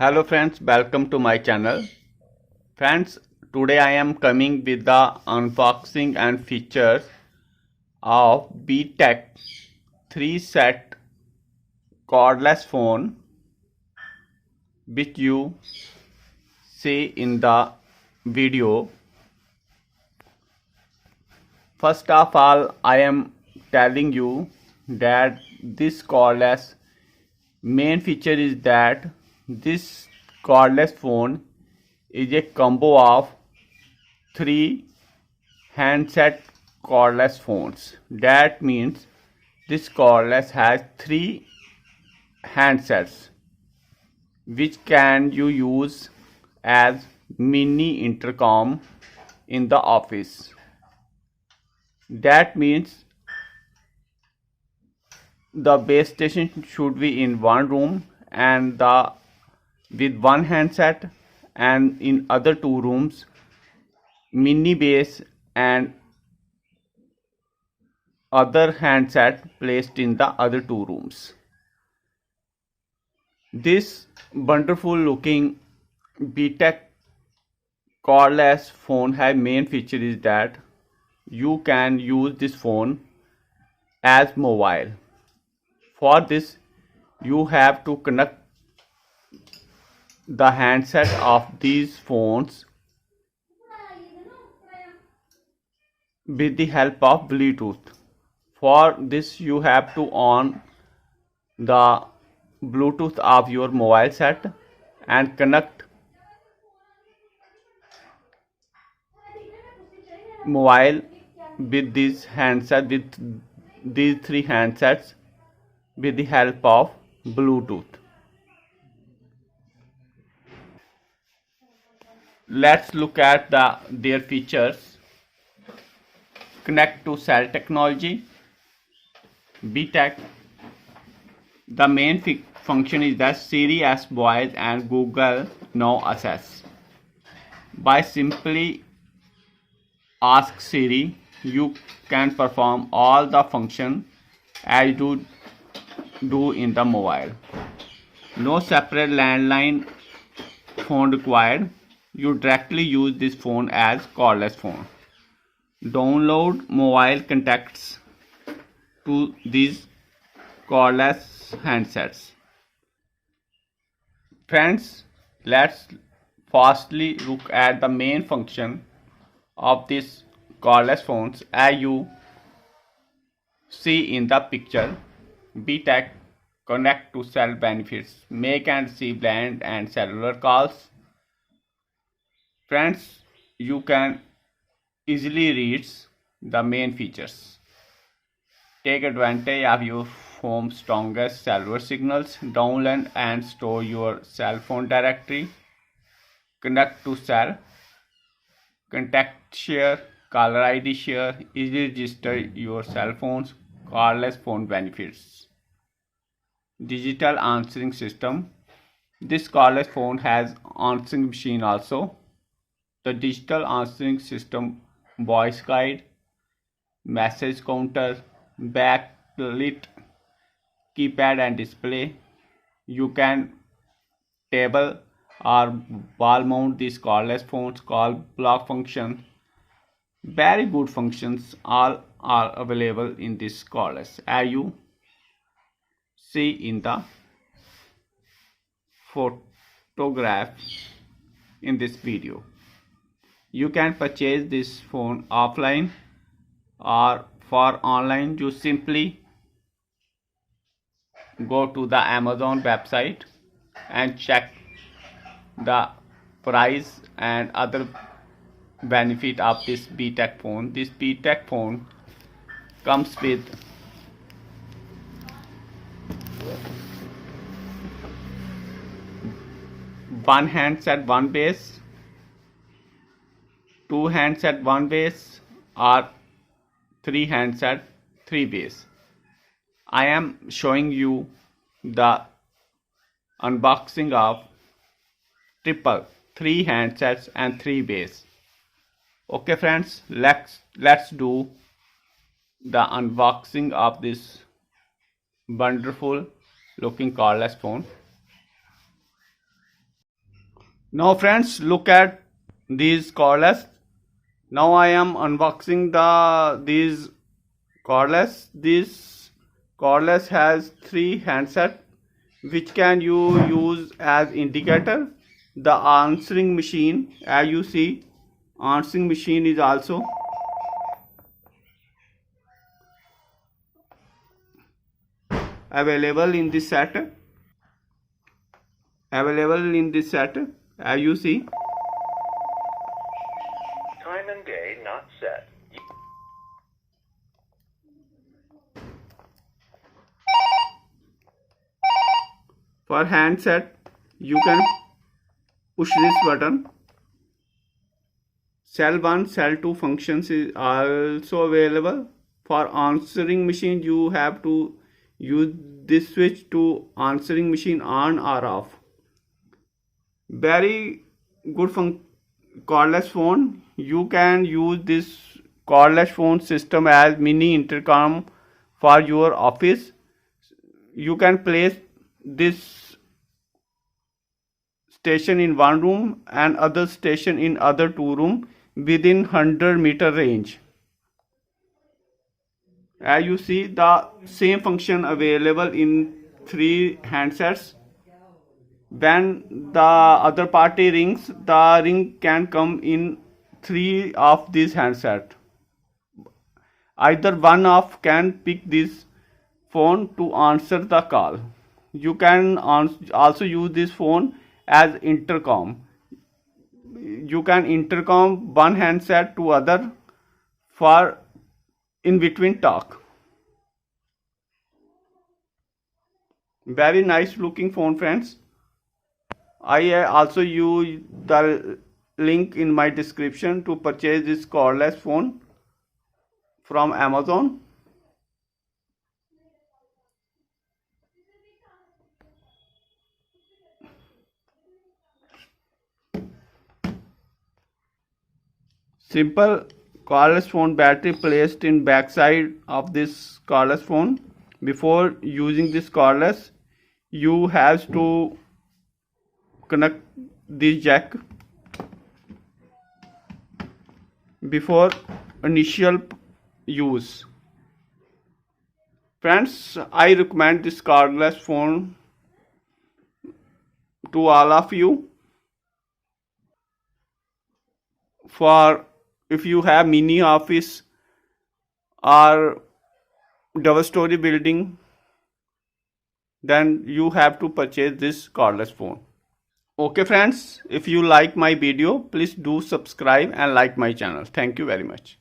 Hello friends, welcome to my channel. Friends, today I am coming with the unboxing and features of vTech 3 set cordless phone which you see in the video. First of all, I am telling you that this cordless main feature is that this cordless phone is a combo of three handset cordless phones. That means this cordless has three handsets which can you use as mini intercom in the office. That means the base station should be in one room and the with one handset, and in other two rooms mini base and other handset placed in the other two rooms. This wonderful looking vTech cordless phone has main feature is that you can use this phone as mobile. For this you have to connect the handset of these phones with the help of Bluetooth. For this you have to on the Bluetooth of your mobile set and connect mobile with this handset with these three handsets with the help of Bluetooth. Let's look at their features. Connect to cell technology. vTech. The main function is that Siri as voice and Google Now Access. By simply ask Siri, you can perform all the function as you do in the mobile. No separate landline phone required. You directly use this phone as cordless phone. Download mobile contacts to these cordless handsets. Friends, let's fastly look at the main function of these cordless phones as you see in the picture. vTech connect to cell benefits, make and receive land and cellular calls. Friends, you can easily read the main features. Take advantage of your phone's strongest cellular signals. Download and store your cell phone directory. Connect to cell. Contact share. Caller ID share. Easily register your cell phone's cordless phone benefits. Digital answering system. This cordless phone has answering machine also. The digital answering system voice guide, message counter, backlit keypad and display. You can table or wall mount these cordless phones. Call block function. Very good functions all are available in this cordless as you see in the photograph in this video. You can purchase this phone offline or for online. You simply go to the Amazon website and check the price and other benefit of this vTech phone. This vTech phone comes with one handset, one base, two handset, one base, or three handset, three base. I am showing you the unboxing of triple, three handsets and three base. Okay friends, let's do the unboxing of this wonderful looking cordless phone. Now friends, look at these cordless. Now I am unboxing these cordless. This cordless has three handset which can you use as indicator. The answering machine, as you see, answering machine is also available in this set. As you see. Time and day not set. For handset, you can push this button. Cell 1, cell 2 functions is also available. For answering machine, you have to use this switch to answering machine on or off. Very good cordless phone. You can use this cordless phone system as mini intercom for your office. You can place this station in one room and other station in other two room within 100-meter range. As you see, the same function available in three handsets. When the other party rings, the ring can come in three of these handsets. Either one of can pick this phone to answer the call. You can also use this phone as intercom. You can intercom one handset to other for in between talk. Very nice looking phone, friends. I also use the link in my description to purchase this cordless phone from Amazon. Simple cordless phone battery placed in backside of this cordless phone. Before using this cordless, you have to connect this jack before initial use. Friends, I recommend this cordless phone to all of you. For if you have mini office or double story building, then you have to purchase this cordless phone. Okay friends, if you like my video, please do subscribe and like my channel. Thank you very much.